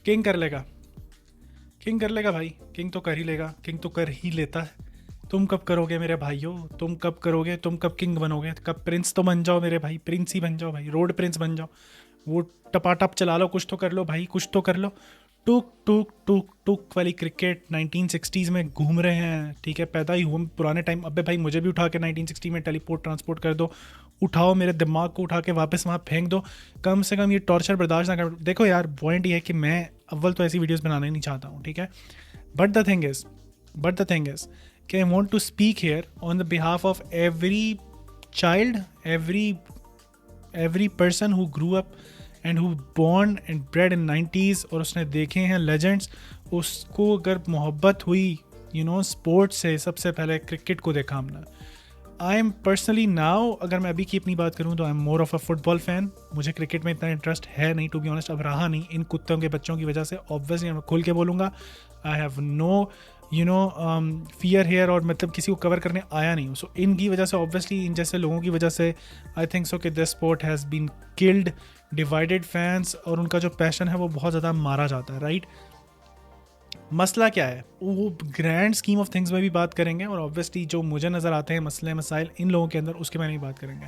King कर लेगा, king कर लेगा भाई, किंग तो कर ही लेगा, किंग तो कर ही लेता है। तुम कब करोगे मेरे भाइयों, तुम कब करोगे, तुम कब किंग बनोगे, कब प्रिंस तो बन जाओ मेरे भाई, प्रिंस ही बन जाओ भाई, रोड प्रिंस बन जाओ। वो टपाटप चला लो, कुछ तो कर लो भाई, कुछ तो कर लो। टुक टुक टुक टुक वाली क्रिकेट 1960s में घूम रहे हैं, ठीक है, पैदा ही हुआ पुराने टाइम। अबे भाई मुझे भी उठा के 1960 में टेलीपोर्ट ट्रांसपोर्ट कर दो, उठाओ मेरे दिमाग को उठा के वापस वहाँ फेंक दो, कम से कम ये टॉर्चर बर्दाश्त ना कर। देखो यार पॉइंट ये है कि मैं अव्वल तो ऐसी वीडियोस बनाना ही नहीं चाहता हूँ, ठीक है, but the thing is but the thing is कि I want to speak here on the behalf of every child, every person who grew up and who born and bred in 90s, और उसने देखे हैं legends. उसको अगर मोहब्बत हुई sports से, सबसे पहले क्रिकेट को देखा हमने। आई एम पर्सनली नाउ, अगर मैं अभी की अपनी बात करूँ तो I am more of a football fan. मुझे क्रिकेट में इतना इंटरेस्ट है नहीं, टू बी ऑनेस्ट, अब रहा नहीं इन कुत्तों के बच्चों की वजह से। ऑब्वियसली मैं खुल के बोलूँगा, I have no fear here, और मतलब किसी को कवर करने आया नहीं हूँ। सो इनकी वजह से, ऑब्वियसली इन जैसे लोगों की वजह से, आई थिंक सो कि this sport has been killed, divided fans, और उनका जो पैशन है वो बहुत ज़्यादा मारा जाता है, राइट। मसला क्या है वो ग्रैंड स्कीम ऑफ थिंग्स में भी बात करेंगे, और ऑब्वियसली जो मुझे नज़र आते हैं मसले मसाइल इन लोगों के अंदर, उसके बारे में भी बात करेंगे।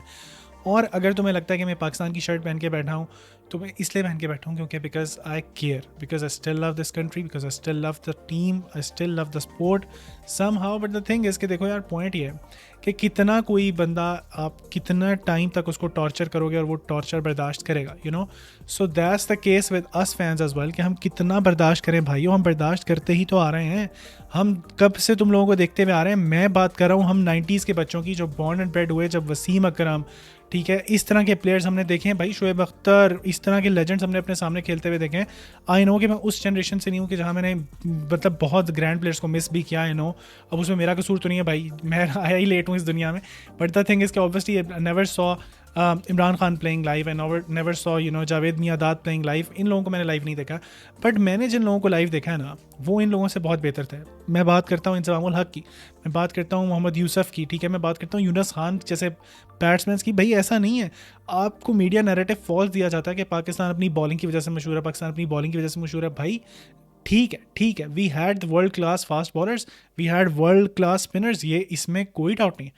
और अगर तुम्हें लगता है कि मैं पाकिस्तान की शर्ट पहन के बैठा हूँ, तो मैं इसलिए पहन के बैठा हूँ क्योंकि because I care, because I still love this country, because I still love the team, I still love the sport somehow. But the thing is कि देखो यार पॉइंट ये है कि कितना कोई बंदा, आप कितना टाइम तक उसको टॉर्चर करोगे और वो टॉर्चर बर्दाश्त करेगा, so that's the case with us fans as well, कि हम कितना बर्दाश्त करें भाइयों, हम बर्दाश्त करते ही तो आ रहे हैं। हम कब से तुम लोगों को देखते हुए आ रहे हैं। मैं बात कर रहा हूँ हम 90s के बच्चों की, जो बॉर्न एंड ब्रेड हुए, जब वसीम अकरम, ठीक है, इस तरह के प्लेयर्स हमने देखे हैं भाई, शोएब अख्तर, इस तरह के लेजेंड्स हमने अपने सामने खेलते हुए देखे हैं। आई नो कि मैं उस जनरेशन से नहीं हूँ कि जहाँ मैंने मतलब बहुत ग्रैंड प्लेयर्स को मिस भी किया, आई नो, अब उसमें मेरा कसूर तो नहीं है भाई, मैं आया ही लेट हूँ इस दुनिया में। बट द थिंग इज़ कि obviously never saw Imran Khan playing live, and never saw Javed Miandad playing live. इन लोगों को मैंने लाइव नहीं देखा, बट मैंने जिन लोगों को लाइव देखा है ना, वो इन लोगों से बहुत बेहतर थे। मैं बात करता हूँ इंतज़ामुल हक की, मैं बात करता हूँ मोहम्मद यूसुफ की, ठीक है, मैं बात करता हूँ यूनस खान जैसे बैट्समैन की। भाई ऐसा नहीं है, आपको मीडिया नैरेटिव फॉल्स दिया जाता है कि पाकिस्तान अपनी बॉलिंग की वजह से मशहूर है, पाकिस्तान अपनी बॉलिंग की वजह से मशहूर है। भाई ठीक है, ठीक है, we had world class fast bowlers, we had world class spinners, ये इसमें कोई डाउट नहीं,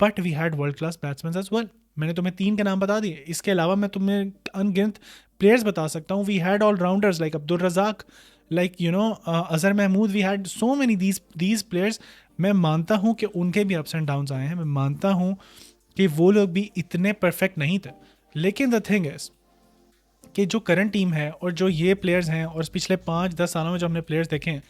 but we had world class batsmen as well. मैंने तुम्हें 3 के नाम बता दिए, इसके अलावा मैं तुम्हें अनगिनत प्लेयर्स बता सकता हूँ। We had allrounders like Abdul Razzaq, like Azhar Mahmood, we had so many these players. मैं मानता हूँ कि उनके भी अप्स एंड डाउन्स आए हैं, मैं मानता हूँ कि वो लोग भी इतने परफेक्ट नहीं थे, लेकिन द थिंग इज़ कि जो करंट टीम है और जो ये प्लेयर्स हैं, और पिछले 5-10 सालों में जो हमने प्लेयर्स देखे हैं,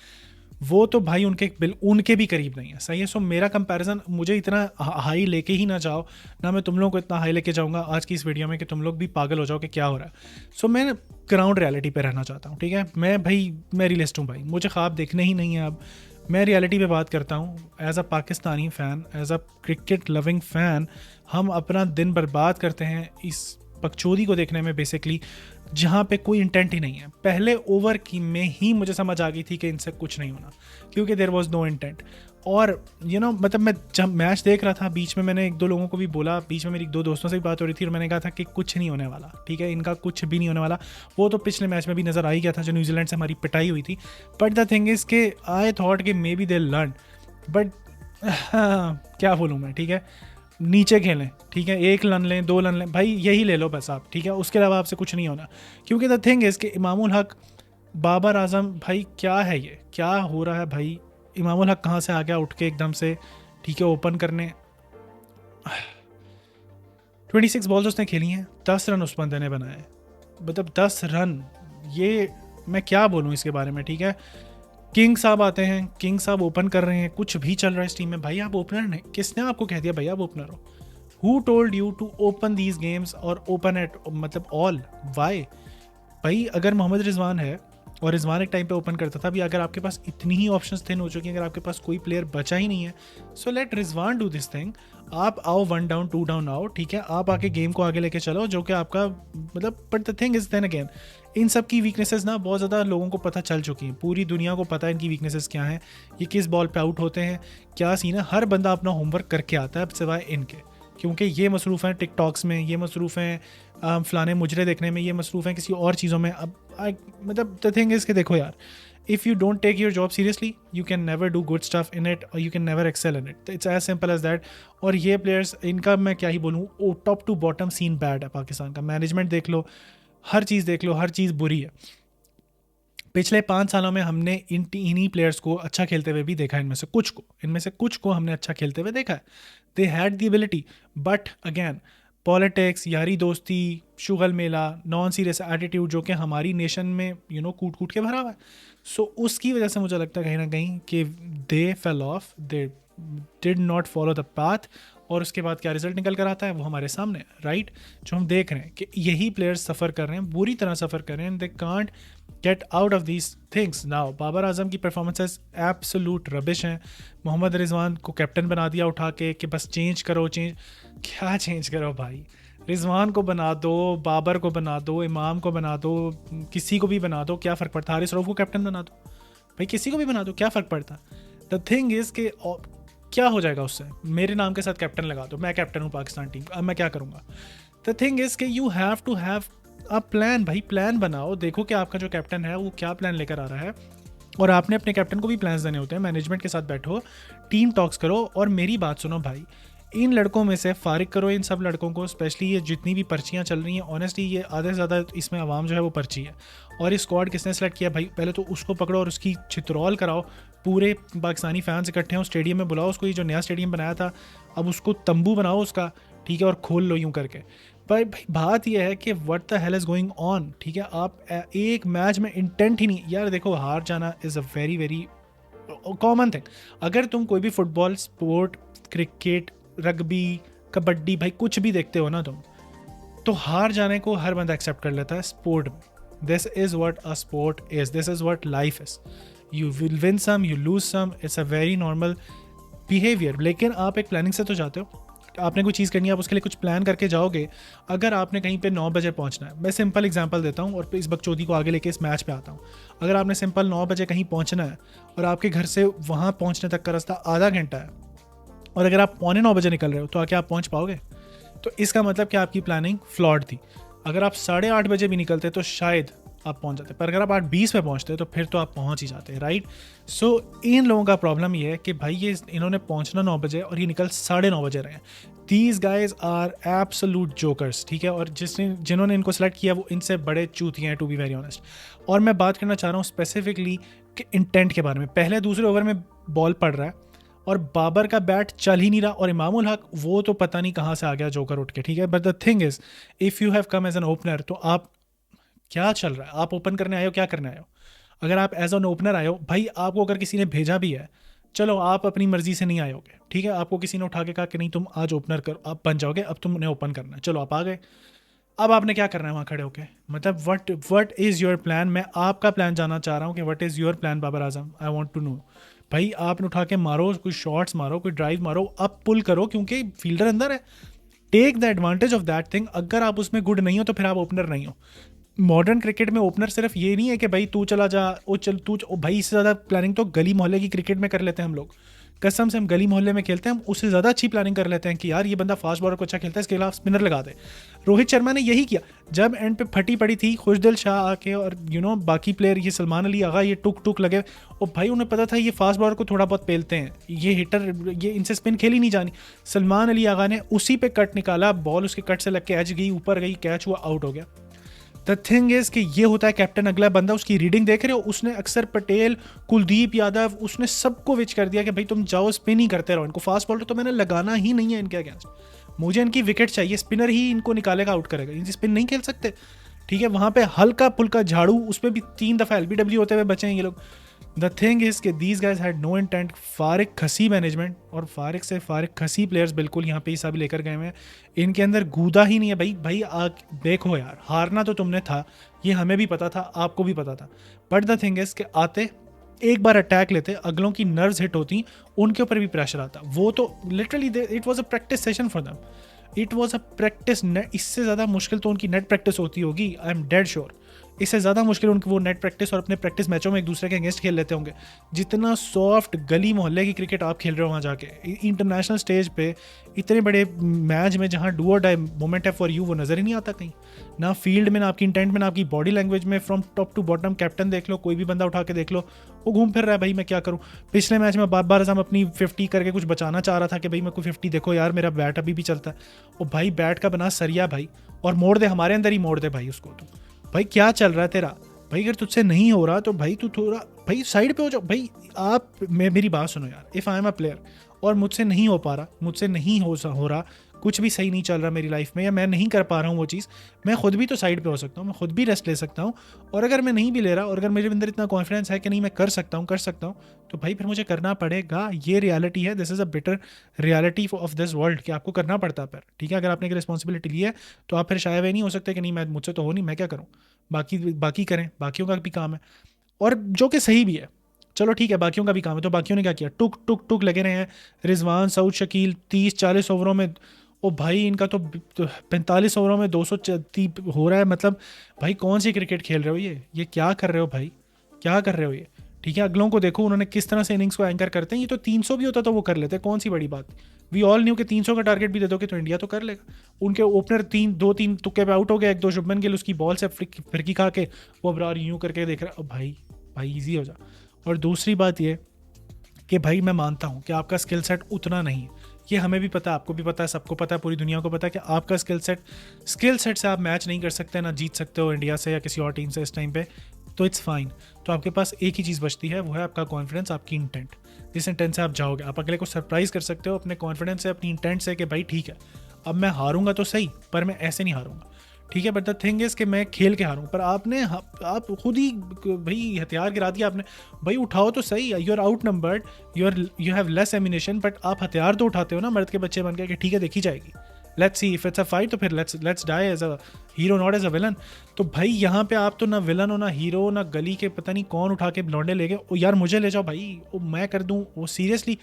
वो तो भाई उनके भी करीब नहीं है, सही है। सो मेरा कंपैरिजन, मुझे इतना हाई लेके ही ना जाओ, ना मैं तुम लोगों को इतना हाई लेके जाऊंगा आज की इस वीडियो में कि तुम लोग भी पागल हो जाओ कि क्या हो रहा है। सो मैं ग्राउंड रियलिटी पे रहना चाहता हूँ, ठीक है। मैं रियलिस्ट हूँ भाई, मुझे ख्वाब देखने ही नहीं है अब, मैं रियलिटी पे बात करता हूँ। As a Pakistani fan, as a cricket loving fan, हम अपना दिन बर्बाद करते हैं इस पगचौदी को देखने में बेसिकली, जहाँ पे कोई इंटेंट ही नहीं है। पहले ओवर की में ही मुझे समझ आ गई थी कि इनसे कुछ नहीं होना, क्योंकि देयर वाज नो इंटेंट। और मतलब मैं जब मैच देख रहा था, बीच में मैंने 1-2 लोगों को भी बोला, बीच में मेरी 2 दोस्तों से भी बात हो रही थी, और मैंने कहा था कि कुछ नहीं होने वाला, ठीक है, इनका कुछ भी नहीं होने वाला। वो तो पिछले मैच में भी नज़र आ ही गया था, जो न्यूजीलैंड से हमारी पिटाई हुई थी। बट द थिंग इज़ के आई थॉट कि may be they learn, but क्या बोलूँ मैं, ठीक है, नीचे खेलें, ठीक है, 1 रन लें, 2 रन लें, भाई यही ले लो बस आप, ठीक है, उसके अलावा आपसे कुछ नहीं होना। क्योंकि द थिंग इज़ कि इमामुल हक, बाबर आजम, भाई क्या है ये, क्या हो रहा है भाई। इमामुल हक कहाँ से आ गया उठ के एकदम से, ठीक है, ओपन करने। 26 बॉल्स उसने खेली हैं, 10 रन उस बंदे ने बनाए, मतलब 10 रन। ये मैं क्या बोलूँ इसके बारे में, ठीक है। किंग साहब आते हैं, किंग साहब ओपन कर रहे हैं, कुछ भी चल रहा है इस टीम में। भाई आप ओपनर नहीं, किसने आपको कह दिया भाई आप ओपनर हो? Who told you to open these games और ओपन एट मतलब ऑल? वाई? भाई अगर मोहम्मद रिजवान है, और रिजवान एक टाइम पे ओपन करता था, भी अगर आपके पास इतनी ही ऑप्शंस थिन हो चुकी हैं, अगर आपके पास कोई प्लेयर बचा ही नहीं है, so let Rizwan do this thing. आप आओ 1 डाउन 2 डाउन आओ, ठीक है, आप आके गेम को आगे लेके चलो, जो कि आपका मतलब। But the thing is then again, इन सब की वीकनेसेस ना बहुत ज़्यादा लोगों को पता चल चुकी हैं, पूरी दुनिया को पता है इनकी वीकनेसेस क्या हैं, ये किस बॉल पे आउट होते हैं, क्या सीन है। हर बंदा अपना होमवर्क करके आता है सिवाय इनके, क्योंकि ये मसरूफ़ हैं टिकटॉक्स में, ये मसरूफ़ हैं फ़लाने मुजरे देखने में, ये मसरूफ़ हैं किसी और चीज़ों में। अब मतलब द थिंग इज़ कि देखो यार, if you don't take your job seriously you can never do good stuff in it or you can never excel in it. It's as simple as that. और ये players, इनका मैं क्या ही बोलूँ, top to bottom scene bad है पाकिस्तान का. Management देख लो, हर चीज़ देख लो, हर चीज़ बुरी है. पिछले 5 सालों में हमने इन्हीं प्लेयर्स को अच्छा खेलते हुए भी देखा है. इनमें से कुछ को हमने अच्छा खेलते हुए देखा है. They had the ability, but again politics, यारी दोस्ती, शुगल मेला, नॉन सीरियस एटीट्यूड जो कि हमारी नेशन में कूट कूट के भरा हुआ है. सो उसकी वजह से मुझे लगता है कहीं ना कहीं कि they fell off, they did not follow the path. और उसके बाद क्या रिजल्ट निकल कर आता है वो हमारे सामने, राइट. जो हम देख रहे हैं कि यही प्लेयर्स सफ़र कर रहे हैं, बुरी तरह सफ़र कर रहे हैं. They can't get out of these things. Now Babar Azam की परफॉर्मेंसेस एब्सोल्यूट रबिश हैं. मोहम्मद रिजवान को कैप्टन बना दिया उठा के कि बस चेंज करो. क्या चेंज करो भाई? रिजवान को बना दो, बाबर को बना दो, इमाम को बना दो, किसी को भी बना दो, क्या फ़र्क पड़ता? हारिस रऊफ को कैप्टन बना दो भाई, किसी को भी बना दो, क्या फ़र्क पड़ता? द थिंग इज़ कि क्या हो जाएगा उससे? मेरे नाम के साथ कैप्टन लगा दो, मैं कैप्टन हूँ पाकिस्तान टीम, अब मैं क्या करूँगा? द थिंग इज़ कि you have to have a plan. भाई प्लान बनाओ, देखो कि आपका जो कैप्टन है वो क्या प्लान लेकर आ रहा है. और आपने अपने कैप्टन को भी प्लान्स देने होते हैं. मैनेजमेंट के साथ बैठो, टीम टॉक्स करो. और मेरी बात सुनो भाई, इन लड़कों में से फारिग करो इन सब लड़कों को, स्पेशली ये जितनी भी पर्चियाँ चल रही हैं. ऑनेस्टली ये आधे से ज़्यादा इसमें आवाम जो है वो पर्ची है. और ये स्क्वाड किसने सेलेक्ट किया भाई? पहले तो उसको पकड़ो और उसकी छित्रौल कराओ. पूरे पाकिस्तानी फैंस इकट्ठे हों, स्टेडियम में बुलाओ उसको. ये जो नया स्टेडियम बनाया था, अब उसको तंबू बनाओ उसका, ठीक है, और खोल लो यूँ करके. भाई बात यह है कि what the hell is going on, ठीक है. आप एक मैच में इंटेंट ही नहीं यार. देखो, हार जाना is a very very common thing. अगर तुम कोई भी football sport, cricket, rugby, kabaddi, भाई कुछ भी देखते हो ना तुम, तो हार जाने को हर बंदा एक्सेप्ट कर लेता है स्पोर्ट में. This is what a sport is, this is what life is. You will win some, you lose some, it's a very normal behaviour. लेकिन आप एक प्लानिंग से तो जाते हो. आपने कोई चीज़ करनी है, आप उसके लिए कुछ प्लान करके जाओगे. अगर आपने कहीं पे 9 बजे पहुंचना है, मैं सिंपल एग्जांपल देता हूं और इस बकचोदी को आगे लेके इस मैच पे आता हूं. अगर आपने सिंपल 9 बजे कहीं पहुंचना है और आपके घर से वहां पहुंचने तक का रास्ता आधा घंटा है, और अगर आप 8:45 बजे निकल रहे हो, तो आके आप पहुंच पाओगे? तो इसका मतलब कि आपकी प्लानिंग फ्लॉड थी. अगर आप 8:30 बजे भी निकलते तो शायद आप पहुंच जाते, पर अगर आप 8:20 पे पहुंचते तो फिर तो आप पहुंच ही जाते, राइट. सो इन लोगों का प्रॉब्लम ये है कि भाई ये इन्होंने पहुंचना 9 बजे और ये निकल 9:30 बजे रहे हैं. These guys are absolute jokers, ठीक है. और जिन्होंने इनको सेलेक्ट किया वो इनसे बड़े चूतिए हैं, टू बी वेरी ऑनेस्ट. और मैं बात करना चाह रहा हूँ स्पेसिफिकली इंटेंट के बारे में. पहले दूसरे ओवर में बॉल पड़ रहा है और बाबर का बैट चल ही नहीं रहा, और इमामुल हक वो तो पता नहीं कहाँ से आ गया जोकर उठ के, ठीक है. But the thing is, if you have come as an opener, तो आप क्या चल रहा है? आप ओपन करने आए हो, क्या करने आए हो? अगर आप एज एन ओपनर आए हो भाई, आपको अगर किसी ने भेजा भी है, चलो आप अपनी मर्जी से नहीं आए होगे, ठीक है. आपको किसी ने उठा के कहा कि नहीं तुम आज ओपनर करो, आप बन जाओगे, अब तुमने ओपन करना है, चलो आप आ गए. अब आपने क्या करना है वहाँ खड़े होके? मतलब व्हाट इज़ योर प्लान? मैं आपका प्लान जानना चाह रहा हूँ कि what is your plan Babar Azam. I want to know भाई. आपने उठा के मारो, कोई शॉट्स मारो, कोई ड्राइव मारो, अब पुल करो क्योंकि फील्डर अंदर है. Take the advantage of that thing. अगर आप उसमें गुड नहीं हो तो फिर आप ओपनर नहीं हो. मॉडर्न क्रिकेट में ओपनर सिर्फ ये नहीं है कि भाई तू चला जा, ओ चल तू भाई. इससे ज़्यादा प्लानिंग तो गली मोहल्ले की क्रिकेट में कर लेते हैं हम लोग. कसम से हम गली मोहल्ले में खेलते हैं, हम उससे ज़्यादा अच्छी प्लानिंग कर लेते हैं कि यार ये बंदा फास्ट बॉलर को अच्छा खेलता है, इसके खिलाफ स्पिनर लगा दे. रोहित शर्मा ने यही किया जब एंड पे फटी पड़ी थी. खुशदिल शाह आके और बाकी प्लेयर, ये सलमान अली आगा, ये टुक टुक लगे. और भाई उन्हें पता था ये फास्ट बॉलर को थोड़ा बहुत पेलते हैं, ये हिटर, ये इनसे स्पिन खेली नहीं जानी. सलमान अली आगा ने उसी पे कट निकाला, बॉल उसके कट से लग के एज गई, ऊपर गई, कैच हुआ, आउट हो गया. द थिंग इज कि ये होता है कैप्टन. अगला बंदा उसकी रीडिंग देख रहे हो, उसने अक्सर पटेल, कुलदीप यादव, उसने सबको विच कर दिया कि भाई तुम जाओ स्पिन ही करते रहो, इनको फास्ट बॉलर तो मैंने लगाना ही नहीं है इनके अगेंस्ट. मुझे इनकी विकेट चाहिए, स्पिनर ही इनको निकालेगा, आउट करेगा. इनकी स्पिन नहीं खेल सकते, ठीक है. वहाँ पे हल्का फुल्का झाड़ू, उस पर भी 3 दफ़ा LBW होते हुए बचे हैं ये लोग. द थिंग इज़ कि these guys had no intent. फारिग खसी मैनेजमेंट और फारिग से फारिग खसी प्लेयर्स बिल्कुल यहाँ पे ही सब लेकर गए हैं. इनके अंदर गूदा ही नहीं है भाई. देखो यार, हारना तो तुमने था, ये हमें भी पता था, आपको भी पता था. बट द थिंग इज़ कि आते एक बार अटैक लेते, अगलों की नर्व्स हिट होती, उनके ऊपर भी प्रेशर आता. वो तो literally it was a practice session for them. It was a practice. इससे ज़्यादा मुश्किल तो उनकी नेट प्रैक्टिस होती होगी, आई एम डेड श्योर. इससे ज़्यादा मुश्किल उनकी वो नेट प्रैक्टिस और अपने प्रैक्टिस मैचों में एक दूसरे के अगेंस्ट खेल लेते होंगे। जितना सॉफ्ट गली मोहल्ले की क्रिकेट आप खेल रहे हो वहाँ जाके, इंटरनेशनल स्टेज पे इतने बड़े मैच में जहाँ डू और डाई मोमेंट है फॉर यू, वो नज़र ही नहीं आता कहीं, ना फील्ड में, ना आपकी इंटेंट में, ना आपकी बॉडी लैंग्वेज में। From top to bottom captain देख लो, कोई भी बंदा उठा के देख लो, वो घूम फिर रहा है भाई मैं क्या करूँ। पिछले मैच में बार बार हम अपनी 50 करके कुछ बचाना चाह रहा था कि भाई मैं कोई 50 देखो यार मेरा बैट अभी भी चलता है। ओ भाई बैट का बना सरिया भाई, और मोड़ दे, हमारे अंदर ही मोड़ दे भाई उसको। तो भाई क्या चल रहा है तेरा भाई? अगर तुझसे नहीं हो रहा तो भाई तू थोड़ा भाई साइड पे हो जाओ भाई। आप मेरी बात सुनो यार, if I am a player और मुझसे नहीं हो पा रहा, मुझसे नहीं हो रहा, कुछ भी सही नहीं चल रहा मेरी लाइफ में, या मैं नहीं कर पा रहा हूँ वो चीज़, मैं खुद भी तो साइड पे हो सकता हूँ, मैं खुद भी रेस्ट ले सकता हूँ। और अगर मैं नहीं भी ले रहा, और अगर मेरे अंदर इतना कॉन्फिडेंस है कि नहीं मैं कर सकता हूँ, तो भाई फिर मुझे करना पड़ेगा। ये रियलिटी है, this is a bitter reality of this world कि आपको करना पड़ता है। पर ठीक है, अगर आपने एक रिस्पॉन्सिबिलिटी ली है तो आप फिर शायद नहीं हो सकते कि नहीं मैं, मुझसे तो हो नहीं, मैं क्या करूँ, बाकी करें, बाकियों का भी काम है, और जो कि सही भी है। चलो ठीक है, बाकियों का भी काम है, तो बाकियों ने क्या किया, टुक टुक टुक लगे रहे हैं। रिजवान, सऊद, शकील 30-40 ओवरों में, ओ भाई इनका तो 45 ओवरों में 200 हो रहा है। मतलब भाई कौन सी क्रिकेट खेल रहे हो, ये क्या कर रहे हो भाई, क्या कर रहे हो ये? ठीक है, अगलों को देखो उन्होंने किस तरह से इनिंग्स को एंकर करते हैं। ये तो 300 भी होता तो वो कर लेते, कौन सी बड़ी बात। वी ऑल न्यू कि 300 का टारगेट भी दे दोगे तो इंडिया तो कर लेगा। उनके ओपनर 2-3 तुक्के पे आउट हो गया, 1-2 शुभमन गिल उसकी बॉल से फिरकी खा के वो अबरार यूं करके देख रहा है। भाई ईजी हो जा। और दूसरी बात ये कि भाई मैं मानता हूँ कि आपका स्किल सेट उतना नहीं है, ये हमें भी पता है, आपको भी पता है, सबको पता है, पूरी दुनिया को पता है कि आपका स्किल सेट से आप मैच नहीं कर सकते, ना जीत सकते हो इंडिया से या किसी और टीम से इस टाइम पे। तो इट्स फाइन। तो आपके पास एक ही चीज़ बचती है, वो है आपका कॉन्फिडेंस, आपकी इंटेंट। जिस इंटेंट से आप जाओगे, आप अगले को सरप्राइज कर सकते हो अपने कॉन्फिडेंस से, अपनी इंटेंट से कि भाई ठीक है अब मैं हारूंगा तो सही, पर मैं ऐसे नहीं हारूंगा। ठीक है, बट द थिंग इज कि मैं खेल के हारूं। पर आप खुद ही भाई हथियार गिरा दिया आपने। भाई उठाओ तो सही, you are outnumbered, you have less ammunition, but आप हथियार तो उठाते हो ना मर्द के बच्चे बन के कि ठीक है देखी जाएगी, let's see if it's a fight, तो फिर let's die as a hero not as a villain. तो भाई यहाँ पे आप तो ना विलन हो, ना हीरो, ना गली के पता नहीं कौन उठा के लौंडे ले गए। ओ यार मुझे ले जाओ भाई, वो मैं कर दूँ, वो सीरियसली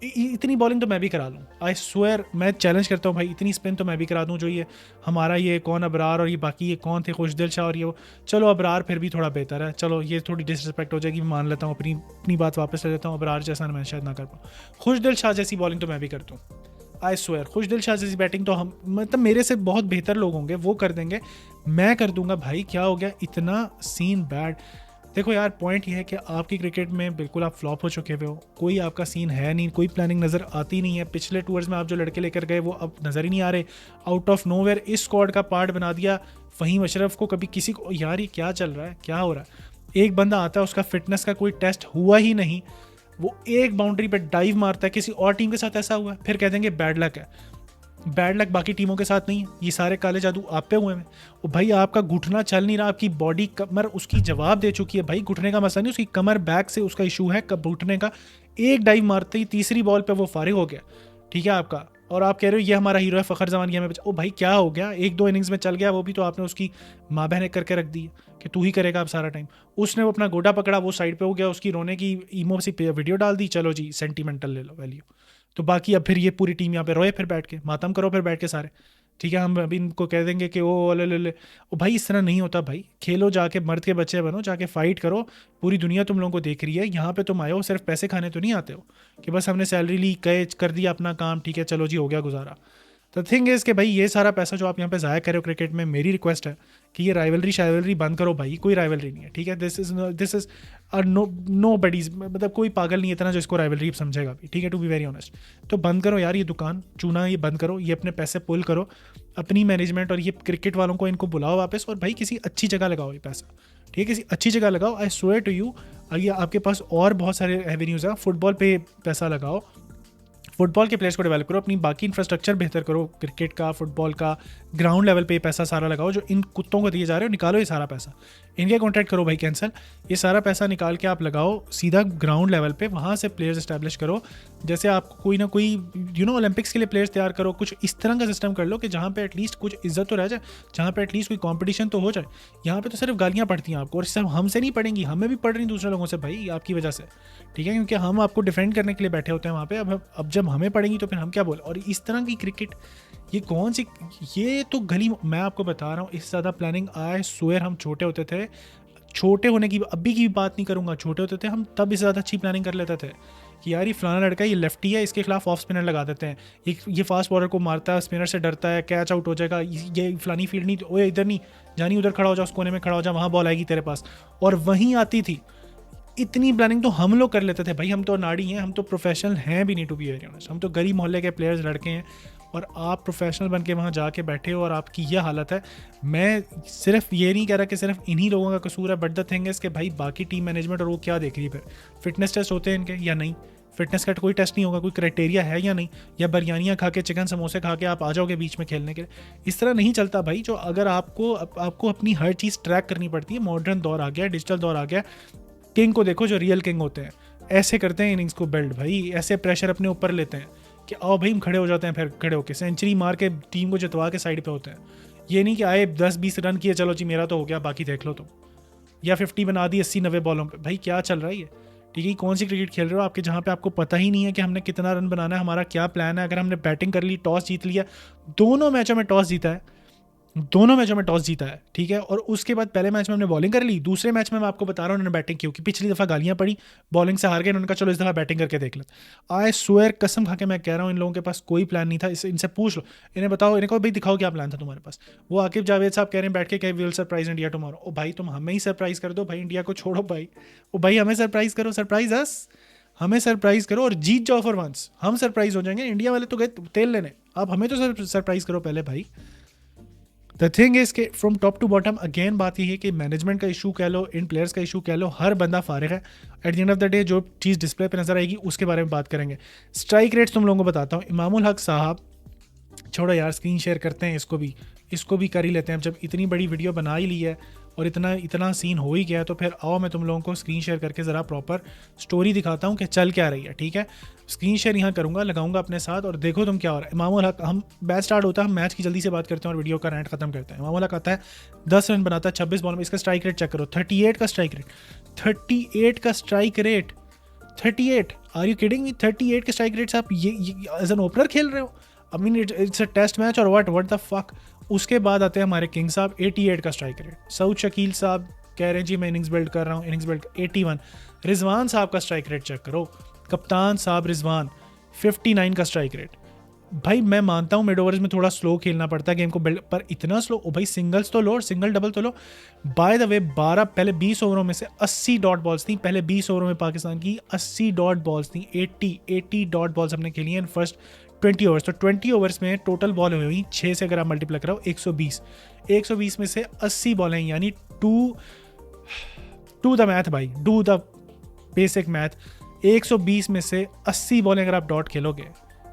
इतनी बॉलिंग तो मैं भी करा लूँ, आई स्वेयर। मैं चैलेंज करता हूँ भाई, इतनी स्पिन तो मैं भी करा दूँ जो ये हमारा ये कौन अबरार और ये बाकी ये कौन थे, खुशदिल शाह और ये वो। चलो अबरार फिर भी थोड़ा बेहतर है, चलो ये थोड़ी डिसरिस्पेक्ट हो जाएगी, मैं मान लेता हूँ, अपनी बात वापस ले लेता हूँ। अबरार जैसा मैं शायद ना कर पाऊँ, खुशदिल शाह जैसी बॉलिंग तो मैं भी करता हूँ, आई स्वेयर। खुशदिल शाह जैसी बैटिंग तो हम मतलब मेरे से बहुत बेहतर लोग होंगे, वो कर देंगे, मैं कर दूंगा। भाई क्या हो गया, इतना सीन बैड। देखो यार पॉइंट ये है कि आपकी क्रिकेट में बिल्कुल आप फ्लॉप हो चुके हुए हो, कोई आपका सीन है नहीं, कोई प्लानिंग नज़र आती नहीं है। पिछले टूर्स में आप जो लड़के लेकर गए वो अब नज़र ही नहीं आ रहे, आउट ऑफ नोवेयर इस स्क्वाड का पार्ट बना दिया। फ़हीम अशरफ को कभी किसी को, यार ये क्या चल रहा है, क्या हो रहा है। एक बंदा आता है उसका फिटनेस का कोई टेस्ट हुआ ही नहीं, वो एक बाउंड्री पे डाइव मारता है, किसी और टीम के साथ ऐसा हुआ है फिर कह देंगे बैड लक है। बैड लक बाकी टीमों के साथ नहीं है, ये सारे काले जादू आप पे हुए हैं। और भाई आपका घुटना चल नहीं रहा, आपकी बॉडी कमर उसकी जवाब दे चुकी है। भाई घुटने का मसला नहीं, उसकी कमर बैक से उसका इशू है घुटने का। एक डाइव मारते ही तीसरी बॉल पे वो फारिग हो गया, ठीक है आपका, और आप कह रहे हो ये हमारा हीरो है, फ़खर जमान, ये हमें बचा। ओ भाई क्या हो गया, 1-2 इनिंग्स में चल गया, वो भी तो आपने उसकी माँ बहन करके रख दी कि तू ही करेगा अब सारा टाइम। उसने वो अपना गोडा पकड़ा, वो साइड पे हो गया, उसकी रोने की ईमो सी वीडियो डाल दी, चलो जी सेंटीमेंटल ले लो वैल्यू। तो बाकी अब फिर ये पूरी टीम यहाँ पे रोए, फिर बैठ के मातम करो, फिर बैठ के सारे, ठीक है। हम अभी इनको कह देंगे कि ओ ले ओ भाई इस तरह नहीं होता भाई। खेलो जाके, मर्द के बच्चे बनो, जाके फाइट करो, पूरी दुनिया तुम लोगों को देख रही है। यहाँ पे तुम आए हो सिर्फ पैसे खाने तो नहीं आते हो कि बस हमने सैलरी ली, कर दिया अपना काम, ठीक है चलो जी हो गया गुजारा। द थिंग इज़ कि भाई ये सारा पैसा जो आप यहाँ पे ज़ाया कर रहे हो क्रिकेट में, मेरी रिक्वेस्ट है कि ये राइवलरी बंद करो भाई। कोई राइवलरी नहीं है, ठीक है। दिस इज़ नो बडीज़, मतलब कोई पागल नहीं है इतना जो इसको राइवलरी समझेगा भी, ठीक है, टू बी वेरी ऑनेस्ट। तो बंद करो यार ये दुकान चूना, ये बंद करो, ये अपने पैसे पुल करो, अपनी मैनेजमेंट और ये क्रिकेट वालों को इनको बुलाओ वापस, और भाई किसी अच्छी जगह लगाओ ये पैसा, ठीक है, किसी अच्छी जगह लगाओ। आई स्वेयर टू यू, ये आपके पास और बहुत सारे एवेन्यूज़ हैं। फुटबॉल पे पैसा लगाओ, फुटबॉल के प्लेयर्स को डेवलप करो, अपनी बाकी इंफ्रास्ट्रक्चर बेहतर करो, क्रिकेट का, फुटबॉल का, ग्राउंड लेवल पे पैसा सारा लगाओ। जो इन कुत्तों को दिए जा रहे हो, निकालो ये सारा पैसा, इनके कॉन्ट्रैक्ट करो भाई कैंसिल, ये सारा पैसा निकाल के आप लगाओ सीधा ग्राउंड लेवल पे, वहाँ से प्लेयर्स इस्टेब्लिश करो। जैसे आप कोई ना कोई ओलंपिक्स के लिए प्लेयर्स तैयार करो, कुछ इस तरह का सिस्टम कर लो कि जहाँ पे एटलीस्ट कुछ इज्जत तो रह जाए, जहाँ पे एटलीस्ट कोई कंपटीशन तो हो जाए। यहाँ पे तो सिर्फ गालियाँ पड़ती हैं आपको, और सिर्फ हमसे नहीं पड़ेंगी, हमें भी पड़ रही दूसरे लोगों से भाई आपकी वजह से, ठीक है, क्योंकि हम आपको डिफेंड करने के लिए बैठे होते हैं वहाँ पे। अब जब हमें पड़ेंगी तो फिर हम क्या बोले। और इस तरह की क्रिकेट ये कौन सी, ये तो गली, मैं आपको बता रहा हूँ इससे ज़्यादा प्लानिंग आई स्वेयर हम छोटे होते थे, छोटे होने की अभी की बात नहीं करूँगा, छोटे होते थे हम तब इससे ज़्यादा अच्छी प्लानिंग कर लेते थे कि यार ये फलाना लड़का ये लेफ्टी है, इसके खिलाफ ऑफ स्पिनर लगा देते हैं, ये फास्ट बॉलर को मारता है, स्पिनर से डरता है, कैच आउट हो जाएगा, ये फलानी फील्ड नहीं, ओए इधर नहीं जानी, उधर खड़ा हो जा, उस कोने में खड़ा हो जा, वहाँ बॉल आएगी तेरे पास, और वहीं आती थी। इतनी प्लानिंग तो हम लोग कर लेते थे भाई, हम तो नाड़ी हैं, हम तो प्रोफेशनल हैं भी नहीं टू बी वेरी ऑनेस्ट, हम तो गरीब मोहल्ले के प्लेयर्स लड़के हैं, और आप प्रोफेशनल बन के वहाँ जाके बैठे हो और आपकी यह हालत है। मैं सिर्फ ये नहीं कह रहा कि सिर्फ इन्हीं लोगों का कसूर है, बट द थिंग इज़ कि भाई बाकी टीम मैनेजमेंट और वो क्या देख रही है, फिर फिटनेस टेस्ट होते हैं इनके या नहीं, फिटनेस का कोई टेस्ट नहीं होगा, कोई क्राइटेरिया है या नहीं, या बिरयानियाँ खा के चिकन समोसे खा के आप आ जाओगे बीच में खेलने के लिए, इस तरह नहीं चलता भाई। जो अगर आपको अपनी हर चीज़ ट्रैक करनी पड़ती है, मॉडर्न दौर आ गया, डिजिटल दौर आ गया, किंग को देखो जो रियल किंग होते हैं, ऐसे करते हैं इनिंग्स को बिल्ड भाई, ऐसे प्रेशर अपने ऊपर लेते हैं कि आओ भाई हम खड़े हो जाते हैं, फिर खड़े होकर सेंचुरी मार के टीम को जितवा के साइड पे होते हैं। ये नहीं कि आए 10-20 रन किए, चलो जी मेरा तो हो गया, बाकी देख लो तुम, या 50 बना दी 80-90 बॉलों पे। भाई क्या चल रहा है ये, ठीक है, कौन सी क्रिकेट खेल रहे हो आपके, जहाँ पे आपको पता ही नहीं है कि हमने कितना रन बनाना है, हमारा क्या प्लान है। अगर हमने बैटिंग कर ली, टॉस जीत लिया, दोनों मैचों में टॉस जीता है, दोनों मैचों में टॉस जीता है, ठीक है, और उसके बाद पहले मैच में हमने बॉलिंग कर ली, दूसरे मैच में मैं आपको बता रहा हूँ उन्होंने बैटिंग की, क्योंकि पिछली दफ़ा गालियाँ पड़ी, बॉलिंग से हार गए, उन्होंने कहा चलो इस दफ़ा बैटिंग करके देख लेते। आई स्वेयर कसम खा के मैं कह रहा हूँ इन लोगों के पास कोई प्लान नहीं था। इनसे पूछ लो, इन्हें बताओ, इन्हें कहो भाई दिखाओ क्या प्लान था तुम्हारे पास। वो आकिब जावेद साहब कह रहे हैं बैठ के, विल सरप्राइज इंडिया टुमारो। ओ भाई तुम हमें ही सरप्राइज कर दो भाई, इंडिया को छोड़ो भाई, ओ भाई हमें सरप्राइज करो, सरप्राइज अस, हमें सरप्राइज करो और जीत जाओ फॉर वंस, हम सरप्राइज हो जाएंगे। इंडिया वाले तो गए तेल लेने, आप हमें तो सरप्राइज करो पहले भाई। द थिंग इज के from top to bottom again बात यही है कि मैनेजमेंट का इशू कह लो, इन प्लेयर्स का इशू कह लो, हर बंदा फारिग है। Eight the end of the day जो चीज़ डिस्प्ले पे नजर आएगी उसके बारे में बात करेंगे। स्ट्राइक रेट्स तुम लोगों को बताता हूँ। इमामुल हक साहब, छोड़ो यार स्क्रीन शेयर करते हैं, इसको भी कर ही लेते हैं। जब इतनी बड़ी वीडियो बना ही ली है और इतना सीन हो ही गया, तो फिर आओ मैं तुम लोगों को स्क्रीन शेयर करके ज़रा प्रॉपर स्टोरी दिखाता हूँ कि चल क्या रही है, ठीक है। स्क्रीन शेयर यहाँ करूँगा, लगाऊंगा अपने साथ और देखो तुम क्या हो रहा है। इमामुल हक, हम मैच स्टार्ट होता है, हम मैच की जल्दी से बात करते हैं और वीडियो का रैंट खत्म करते हैं। इमामुल हक आता है 10 रन बनाता है 26 बॉल में, इसका स्ट्राइक रेट चेक करो, 38 का स्ट्राइक रेट, 38 का strike rate, 38, are you kidding me? 38 के स्ट्राइक रेट से आप ये एज एन ओपनर खेल रहे हो? I mean it's a test match और व्हाट द फक। उसके बाद आते हैं हमारे किंग साहब, 88 का स्ट्राइक रेट। सऊद शकील साहब कह रहे हैं जी मैं इनिंग्स बिल्ड कर रहा हूँ, इनिंग्स बिल्ड 81। रिजवान साहब का स्ट्राइक रेट चेक करो, कप्तान साहब रिजवान, 59 का स्ट्राइक रेट। भाई मैं मानता हूँ मिड ओवर्स में थोड़ा स्लो खेलना पड़ता है गेम को बिल्ड, पर इतना स्लो, ओ भाई सिंगल्स तो लो और सिंगल डबल तो लो। बाय द वे 12 पहले 20 ओवरों में से 80 डॉट बॉल्स थी, पहले 20 ओवरों में पाकिस्तान की 80 डॉट बॉल्स थी, 80 डॉट बॉल्स हमने खेली हैं इन फर्स्ट 20 ओवर्स। तो 20 ओवर्स में टोटल बॉल हुई 6 से अगर आप मल्टीप्लाई कराओ 120 में से 80 बॉल हैं, यानी टू द मैथ भाई, डू द बेसिक मैथ। 120 में से 80 बॉलें अगर आप डॉट खेलोगे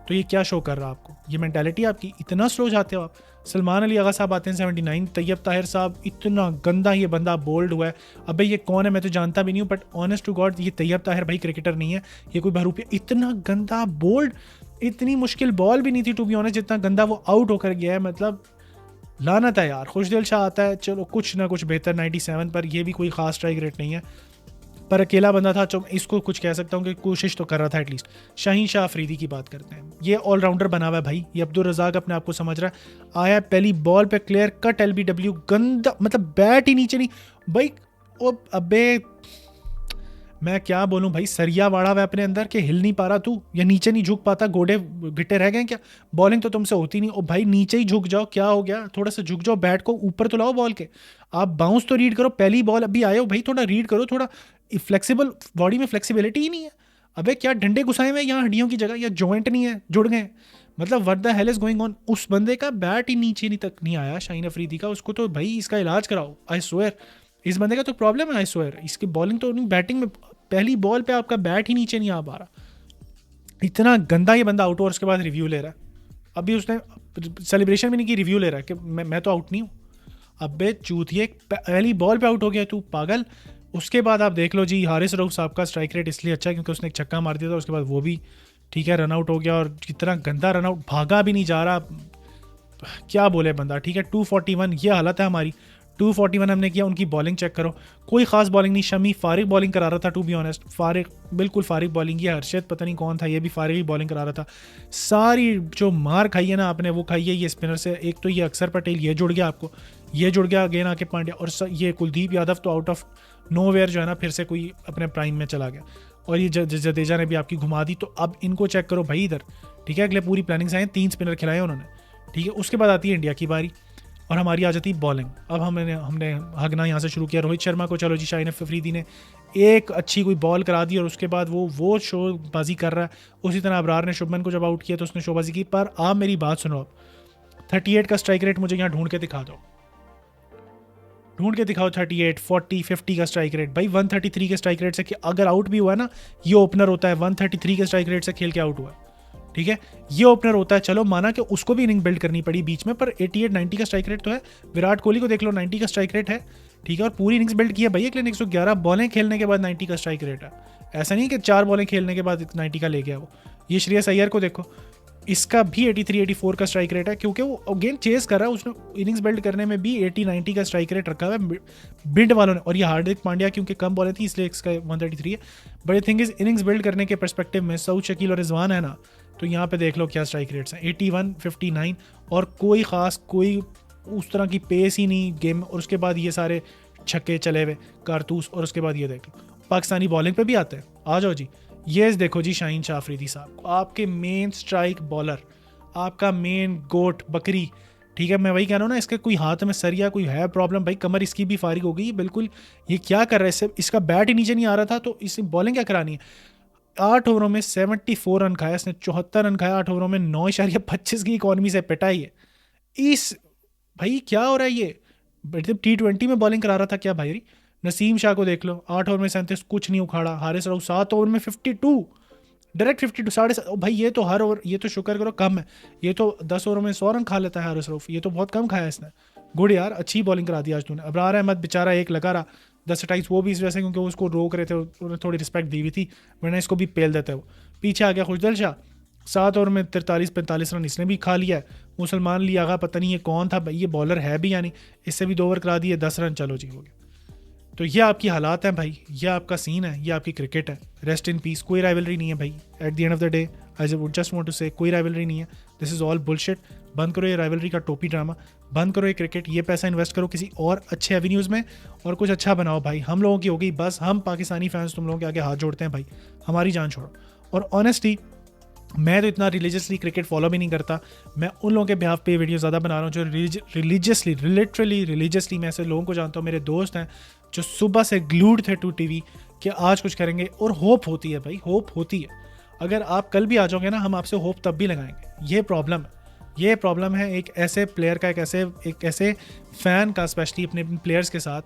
तो ये क्या शो कर रहा है आपको, ये मेंटालिटी आपकी, इतना स्लो जाते हो आप। सलमान अली आगा साहब आते हैं 79। तैयब ताहिर साहब, इतना गंदा ये बंदा बोल्ड हुआ है, अबे ये कौन है मैं तो जानता भी नहीं हूँ, बट ऑनेस्ट टू गॉड ये तैयब ताहिर भाई क्रिकेटर नहीं है, ये कोई बहरूपिया, इतना गंदा बोल्ड, इतनी मुश्किल बॉल भी नहीं थी टू बी ऑनेस्ट, जितना गंदा वो आउट होकर गया है, मतलब लानत है यार। खुशदिल शाह आता है, चलो कुछ ना कुछ बेहतर 97 पर, ये भी कोई खास स्ट्राइक रेट नहीं है, पर अकेला बंदा था, तो इसको कुछ कह सकता हूँ कि कोशिश तो कर रहा था एटलीस्ट। शाहीन शाह अफरीदी की बात करते हैं, ये ऑलराउंडर बना हुआ है भाई, ये अब्दुल रज़ाक अपने आप को समझ रहा है, आया पहली बॉल पे क्लियर कट LBW, गंदा मतलब बैट ही नीचे नहीं भाई। ओ अबे मैं क्या बोलूं भाई, सरिया वाड़ा हुआ अपने अंदर के हिल नहीं पा रहा तू, या नीचे नहीं झुक पाता, गोडे गिट्टे रह गए क्या? बॉलिंग तो तुमसे होती नहीं, ओ भाई नीचे ही झुक जाओ, क्या हो गया, थोड़ा सा झुक जाओ, बैट को ऊपर तो लाओ बॉल के, आप बाउंस तो रीड करो, पहली बॉल अभी आए हो भाई, थोड़ा रीड करो, थोड़ा फ्लेक्सिबल, बॉडी में फ्लेक्सिबिलिटी ही नहीं है। अबे क्या डंडे घुसाए हुए यहाँ हड्डियों की जगह, या जॉइंट नहीं है, जुड़ गए, मतलब what the hell is going on. उस बंदे का बैट ही नीचे नहीं तक नहीं आया, शाहीन अफरीदी का, उसको तो भाई इसका इलाज कराओ, आई स्वेयर। इस बंदे का तो प्रॉब्लम है, आई स्वेयर, इसकी बॉलिंग तो नहीं, बैटिंग में पहली बॉल पे आपका बैट ही नीचे नहीं आ पा रहा, इतना गंदा ये बंदा। आउट ओवर्स के बाद रिव्यू ले रहा है, अभी उसने सेलिब्रेशन भी नहीं की, रिव्यू ले रहा है कि मैं तो आउट नहीं हूँ। अबे चूतिए, पहली बॉल पे आउट हो गया तू पागल। उसके बाद आप देख लो जी, हारिस रऊफ साहब का स्ट्राइक रेट इसलिए अच्छा है क्योंकि उसने एक छक्का मार दिया था, उसके बाद वो भी ठीक है रन आउट हो गया, और कितना गंदा रन आउट, भागा भी नहीं जा रहा, क्या बोले बंदा, ठीक है। 241 ये हालत है हमारी, 241 हमने किया। उनकी बॉलिंग चेक करो, कोई खास बॉलिंग नहीं। शमी फारिग बॉलिंग करा रहा था, टू बी ऑनेस्ट, फारिग, बिल्कुल फारिग बॉलिंग की। हर्षद पता नहीं कौन था, ये भी फारिग ही बॉलिंग करा रहा था। सारी जो मार खाई है ना आपने, वो खाई है ये स्पिनर से। एक तो ये अक्षर पटेल, ये जुड़ गया आपको, ये जुड़ गया अगेन आके पांड्या, और ये कुलदीप यादव तो आउट ऑफ नोवेयर जो है ना फिर से कोई अपने प्राइम में चला गया, और ये जडेजा ने भी आपकी घुमा दी। तो अब इनको चेक करो भाई इधर, ठीक है। अगले पूरी प्लानिंग से आए, 3 स्पिनर खिलाए उन्होंने, ठीक है। उसके बाद आती है इंडिया की बारी, और हमारी आ जाती है बॉलिंग। अब हमने हगना यहाँ से शुरू किया। रोहित शर्मा को चलो जी शाहीन अफरीदी ने एक अच्छी कोई बॉल करा दी, और उसके बाद वो शोबाजी कर रहा है। उसी तरह अबरार ने शुभमन को जब आउट किया तो उसने शोबाजी की। पर आप मेरी बात सुनो, अब 38 का स्ट्राइक रेट मुझे यहाँ ढूंढ के दिखा दो, ढूंढ के दिखाओ 38, 40, 50 का स्ट्राइक रेट। भाई 133 के स्ट्राइक रेट से अगर आउट भी हुआ है ना, ये ओपनर होता है 133 के स्ट्राइक रेट से खेल के आउट हुआ है, ठीक है। ये ओपनर होता है, चलो माना कि उसको भी इनिंग बिल्ड करनी पड़ी बीच में, पर 88, 90 का स्ट्राइक रेट तो है। विराट कोहली को देख लो, 90 का स्ट्राइक रेट है, ठीक है। और पूरी इनिंग्स बिल्ड किया भाई, अगले 111 बॉलें खेलने के बाद 90 का स्ट्राइक रेट है। ऐसा नहीं कि 4 बॉलें खेलने के बाद 90 का ले गया वो। ये श्रेयस अय्यर को देखो, इसका भी 83, 84 का स्ट्राइक रेट है, क्योंकि वो अगेन चेस कर रहा है। उसने इनिंग्स बिल्ड करने में भी 80, 90 का स्ट्राइक रेट रखा हुआ है बिल्ड वालों ने। और ये हार्दिक पांड्या क्योंकि कम बॉलें थी इसलिए इसका 133 है। But thing is innings build करने के परस्पेक्टिव में सऊद, शकील और रिजवान है ना, तो यहाँ पे देख लो क्या स्ट्राइक रेट्स हैं, 81, 59, और कोई ख़ास कोई उस तरह की पेस ही नहीं गेम। और उसके बाद ये सारे छक्के चले हुए कारतूस। और उसके बाद ये देख लो पाकिस्तानी बॉलिंग पे भी आते हैं। आ जाओ जी, ये देखो जी शाहीन शाह अफरीदी साहब, आपके मेन स्ट्राइक बॉलर, आपका मेन गोट बकरी, ठीक है। मैं वही कह रहा हूँ ना, इसके कोई हाथ में सर या कोई है प्रॉब्लम, भाई कमर इसकी भी फारिग हो गई बिल्कुल। ये क्या कर रहा है, इससे इसका बैट ही नीचे नहीं आ रहा था, तो इसे बॉलिंग क्या करानी है। 8 ओवरों में 74 रन खाया इसने, 74 रन खाया 8 ओवरों में, 9.25 की इकॉनमी से पिटाई है इस। भाई क्या हो रहा है ये, T20 में बॉलिंग करा रहा था क्या भाई। नसीम शाह को देख लो, 8 ओवर में 37, कुछ नहीं उखाड़ा। हारिस राउफ 7 ओवर में 52, डायरेक्ट 52, 7.5। भाई ये तो हर ओवर, ये तो शुक्र करो कम है, ये तो 10 ओवर में 100 रन खा लेता है हारिस राउफ, ये तो बहुत कम खाया इसने। गुड यार, अच्छी बॉलिंग करा दी आज तूने। अबरार अहमद बेचारा एक लगा रहा 10-28, वो भी इस वजह से क्योंकि उसको रोक रहे थे, उन्होंने थोड़ी रिस्पेक्ट दी हुई थी, वरना इसको भी पेल देते वो। पीछे आ गया खुशदल शाह, 7 ओवर में 43-45 रन इसने भी खा लिया है। मुसलमान लियागा पता नहीं ये कौन था भाई, ये बॉलर है भी यानी, इससे भी 2 ओवर करा दिए, 10 रन, चलो जी हो गया। तो ये आपकी हालात हैं भाई, ये आपका सीन है, ये आपकी क्रिकेट है। रेस्ट इन पीस, कोई राइवलरी नहीं है भाई। At the end of the day I just want to say कोई राइवलरी नहीं है, दिस इज़ ऑल बुलशिट। बंद करो ये राइवलरी का टोपी ड्रामा, बंद करो ये क्रिकेट, ये पैसा इन्वेस्ट करो किसी और अच्छे एवेन्यूज़ में, और कुछ अच्छा बनाओ भाई। हम लोगों की हो गई बस, हम पाकिस्तानी फैंस तुम लोगों के आगे हाथ जोड़ते हैं भाई, हमारी जान छोड़ो। और ऑनेस्टली मैं तो इतना रिलीजियसली क्रिकेट फॉलो भी नहीं करता, मैं उन लोगों के बिहाफ पे वीडियो ज़्यादा बना रहा हूँ जो रिलीजियसली, लिटरली रिलीजियसली, मैं ऐसे लोगों को जानता हूँ, मेरे दोस्त हैं जो सुबह से ग्लूड थे टू टीवी कि आज कुछ करेंगे। और होप होती है भाई, होप होती है। अगर आप कल भी आ जाओगे ना, हम आपसे होप तब भी लगाएंगे। ये प्रॉब्लम है, ये प्रॉब्लम है एक ऐसे प्लेयर का, एक ऐसे फ़ैन का, स्पेशली अपने प्लेयर्स के साथ,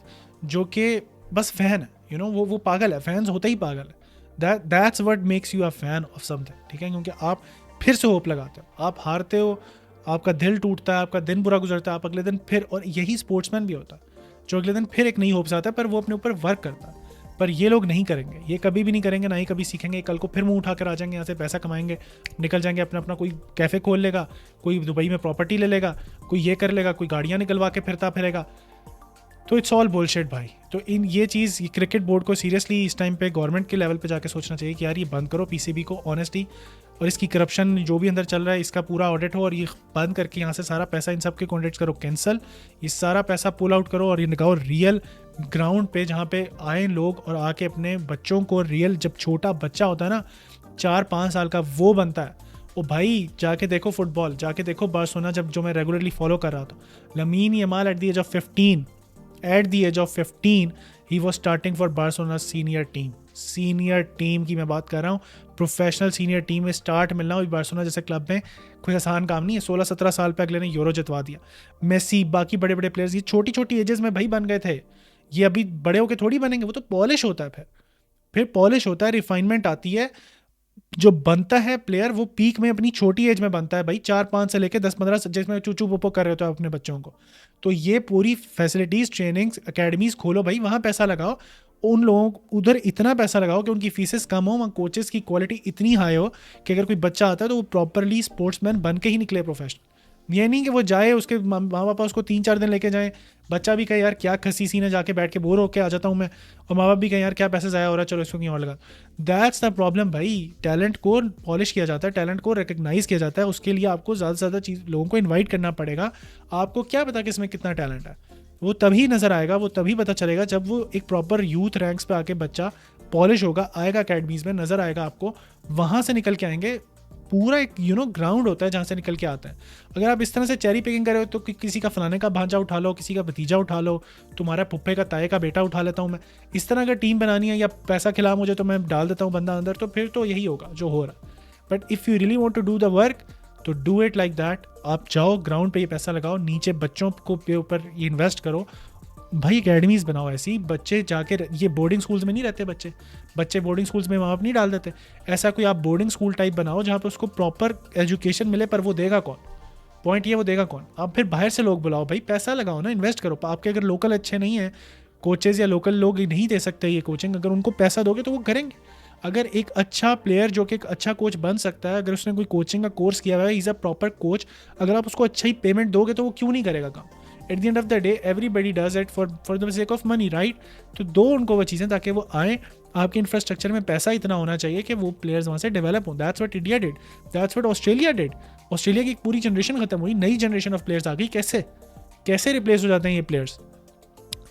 जो कि बस फ़ैन है, यू नो, वो पागल है, फैंस होते ही पागल है। That's what makes you a fan of something, ठीक है। क्योंकि आप फिर से होप लगाते हो, आप हारते हो, आपका दिल टूटता है, आपका दिन बुरा गुजरता है, आप अगले दिन फिर, और यही स्पोर्ट्समैन भी होता है जो अगले दिन फिर एक नई होप से आता है, पर वो अपने ऊपर वर्क करता है। पर ये लोग नहीं करेंगे, ये कभी भी नहीं करेंगे, ना ही कभी सीखेंगे। कल को फिर मुंह उठाकर आ जाएंगे यहाँ से, पैसा कमाएंगे, निकल जाएंगे अपना अपना, कोई कैफ़े खोल लेगा, कोई दुबई में प्रॉपर्टी ले लेगा, कोई ये कर लेगा, कोई गाड़ियाँ निकलवा के फिरता फिरेगा। तो इट्स ऑल बुलशिट भाई। तो इन ये चीज़, ये क्रिकेट बोर्ड को सीरियसली इस टाइम पे गवर्नमेंट के लेवल पे जाके सोचना चाहिए कि यार ये बंद करो पीसीबी को, ऑनेस्टली, और इसकी करप्शन जो भी अंदर चल रहा है इसका पूरा ऑडिट हो, और ये बंद करके यहाँ से सारा पैसा इन सब के कॉन्ट्रैक्ट्स करो कैंसिल, ये सारा पैसा पुल आउट करो, और ये निकालो रियल ग्राउंड पे, जहाँ पे आए लोग और आके अपने बच्चों को, रियल, जब छोटा बच्चा होता है ना 4-5 साल का, वो बनता है। ओ भाई जाके देखो फुटबॉल, जाके देखो बार्सिलोना, जब जो मैं रेगुलरली फॉलो कर रहा था, Lamine Yamal at the age of 15, at the age of 15 he was starting for Barcelona senior team. Senior team की मैं बात कर रहा हूँ, प्रोफेशनल सीनियर टीम में स्टार्ट मिलना और बार्सिलोना जैसे क्लब में कोई आसान काम नहीं है। 16-17 साल पे अगले ने यूरो जितवा दिया। मेसी, बाकी बड़े बड़े प्लेयर्स, ये छोटी छोटी एजेस में भाई बन गए थे, ये अभी बड़े होके थोड़ी बनेंगे। वो तो पॉलिश होता है, फिर पॉलिश होता है, रिफाइनमेंट आती है। जो बनता है प्लेयर वो पीक में अपनी छोटी एज में बनता है भाई, 4-5 से लेकर 10-15, जिसमें चूचू पोपो कर रहे होते हो अपने बच्चों को। तो ये पूरी फैसिलिटीज़, ट्रेनिंग्स, अकेडमीज़ खोलो भाई, वहाँ पैसा लगाओ, उन लोगों को उधर इतना पैसा लगाओ कि उनकी फीसेस कम हो, वहाँ कोचेस की क्वालिटी इतनी हाई हो कि अगर कोई बच्चा आता है तो वो प्रॉपरली स्पोर्ट्समैन बन के ही निकले प्रोफेशनल। ये नहीं कि वो जाए, उसके माँ बाप उसको 3-4 दिन लेके जाए, बच्चा भी कहे यार क्या खसी सी ने जाके बैठ के बोर होके आ जाता हूँ मैं, और माँ बाप भी कहे यार क्या पैसे ज़ाया हो रहा है, चलो इसको कहीं और लगा। दैट्स द प्रॉब्लम भाई। टैलेंट को पॉलिश किया जाता है, टैलेंट को रिकग्नाइज़ किया जाता है, उसके लिए आपको ज़्यादा से ज़्यादा चीज़ लोगों को इन्वाइट करना पड़ेगा। आपको क्या पता कि इसमें कितना टैलेंट है, वो तभी नज़र आएगा, वो तभी पता चलेगा जब वो एक प्रॉपर यूथ रैंक्स पे आके बच्चा पॉलिश होगा, आएगा अकेडमीज़ में, नज़र आएगा आपको, वहाँ से निकल के आएंगे। पूरा एक ग्राउंड होता है जहाँ से निकल के आता है। अगर आप इस तरह से चेरी पिकिंग करे हो तो किसी का फलाने का भांजा उठा लो, किसी का भतीजा उठा लो, तुम्हारा पुप्पे का ताए का बेटा उठा लेता हूँ मैं, इस तरह अगर टीम बनानी है या पैसा खिला मुझे तो मैं डाल देता हूँ बंदा अंदर, तो फिर तो यही होगा जो हो रहा है। But if you really want to do the work तो डू इट लाइक दैट। आप जाओ ग्राउंड पे ये पैसा लगाओ, नीचे बच्चों को के ऊपर ये इन्वेस्ट करो भाई, एकेडमीज़ बनाओ ऐसी, बच्चे जाके ये बोर्डिंग स्कूल्स में नहीं रहते बच्चे बोर्डिंग स्कूल्स में माँ बाप नहीं डाल देते, ऐसा कोई आप बोर्डिंग स्कूल टाइप बनाओ जहाँ पे उसको प्रॉपर एजुकेशन मिले, पर वो देगा कौन, पॉइंट ये वो देगा कौन। आप फिर बाहर से लोग बुलाओ भाई, पैसा लगाओ ना, इन्वेस्ट करो। आपके अगर लोकल अच्छे नहीं है कोचेज़ या लोकल लोग नहीं दे सकते ये कोचिंग, अगर उनको पैसा दोगे तो वो करेंगे। अगर एक अच्छा प्लेयर जो कि एक अच्छा कोच बन सकता है, अगर उसने कोई कोचिंग का कोर्स किया हुआ है, इज़ अ प्रॉपर कोच, अगर आप उसको अच्छा ही पेमेंट दोगे तो वो क्यों नहीं करेगा काम। Eight the end of the day everybody does it for the sake of money, right. तो दो उनको वो चीज़ें ताकि वो आए। आपके इंफ्रास्ट्रक्चर में पैसा इतना होना चाहिए कि वो प्लेयर्स वहाँ से डेवलप हों। That's what India did, that's what Australia did. Australia की एक पूरी जनरेशन खत्म हुई, नई जनरेशन ऑफ प्लेयर्स आ गई। कैसे रिप्लेस हो जाते हैं ये प्लेयर्स,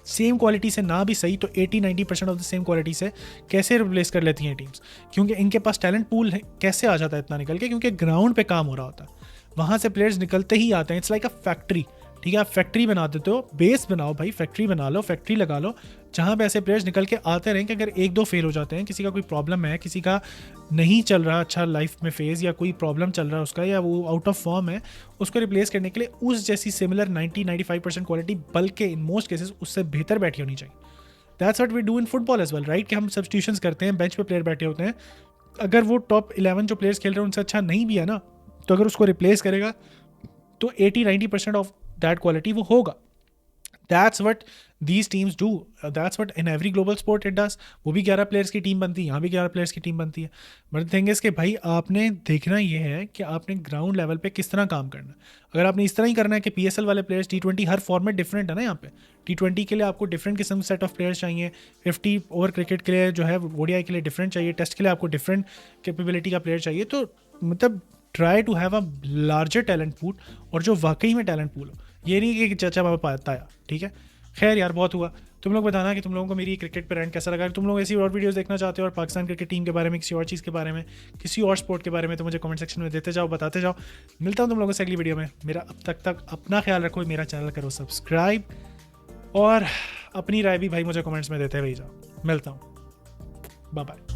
सेम क्वालिटी से ना भी सही तो 80-90% ऑफ द सेम क्वालिटी से कैसे रिप्लेस कर लेती हैं टीम्स, क्योंकि इनके पास टैलेंट पूल है। कैसे आ जाता है इतना निकल के, क्योंकि ग्राउंड पे काम हो रहा होता है, वहाँ से प्लेयर्स निकलते ही आते हैं। इट्स लाइक अ फैक्ट्री, ठीक है। आप फैक्ट्री बना देते हो, बेस बनाओ भाई, फैक्ट्री बना लो, फैक्ट्री लगा लो, जहाँ पे ऐसे प्लेयर्स निकल के आते रहें कि अगर 1-2 फेल हो जाते हैं, किसी का कोई प्रॉब्लम है, किसी का नहीं चल रहा अच्छा लाइफ में फेज़, या कोई प्रॉब्लम चल रहा है उसका, या वो आउट ऑफ फॉर्म है, उसको रिप्लेस करने के लिए उस जैसी सिमिलर 90-95% क्वालिटी, बल्कि इन मोस्ट केसेस उससे बेहतर बैठी होनी चाहिए। That's what we do in football as well, right, कि हम सब्स्टिट्यूशंस करते हैं, बेंच पे प्लेयर बैठे होते हैं, अगर वो टॉप 11 जो प्लेयर्स खेल रहे हैं उनसे अच्छा नहीं भी है ना, तो अगर उसको रिप्लेस करेगा तो 80-90% ऑफ दैट क्वालिटी वो होगा। That's what these teams do. That's what in every global sport it does. वो भी 11 प्लेयर्स की टीम बनती है, यहाँ भी 11 प्लेयर्स की टीम बनती है। बट थिंग इज कि भाई आपने देखना ये है कि आपने ग्राउंड लेवल पे किस तरह काम करना है। अगर आपने इस तरह ही करना है कि PSL वाले प्लेयर्स, T20 हर फॉर्मेट डिफरेंट है ना, यहाँ पे T20 के लिए आपको डिफरेंट किस्म सेट ऑफ प्लेयर्स चाहिए, 50 ओवर क्रिकेट के लिए जो है ODI के लिए डिफरेंट चाहिए, टेस्ट के लिए आपको डिफरेंट कैपेबिलिटी का प्लेयर चाहिए। तो मतलब try to have a larger talent pool, और जो वाकई में टैलेंट पूल हो, ये नहीं कि चाचा बाबा पाता है, ठीक है। खैर यार बहुत हुआ। तुम लोग बताना कि तुम लोगों को मेरी क्रिकेट पे रैंक कैसा लगा। तुम लोग ऐसी और वीडियोस देखना चाहते हो और पाकिस्तान क्रिकेट टीम के बारे में, किसी और चीज़ के बारे में, किसी और स्पोर्ट के बारे में, तो मुझे कमेंट सेक्शन में देते जाओ, बताते जाओ। मिलता हूँ तुम लोगों से अगली वीडियो में। मेरा अब तक अपना ख्याल रखो, मेरा चैनल करो सब्सक्राइब, और अपनी राय भी भाई मुझे कमेंट्स में देते हुए जाओ। मिलता हूँ, बाय बाय।